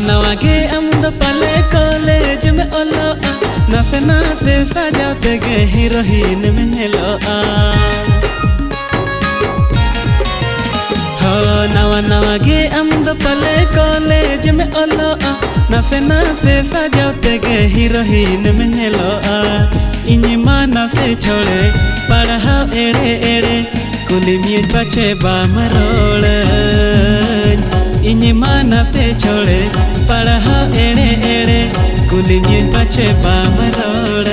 नवा गे आम दो पाले कॉलेज में ओलोआ नासे नासे सजाते गे हीरोइन में नेलोआ नवा गे आम दो पाले कॉलेज में ओलोआ नासे नासे सजाते गे हीरोइन में नेलोआ इनी माना से छोड़े पढ़ाओ एड़े एड़े कुली मिय पाछे बाम रोड़ इनी माना से छोड़े पढ़ाओ एड़े एड़े कुली मिय पाछे बाम रोड़।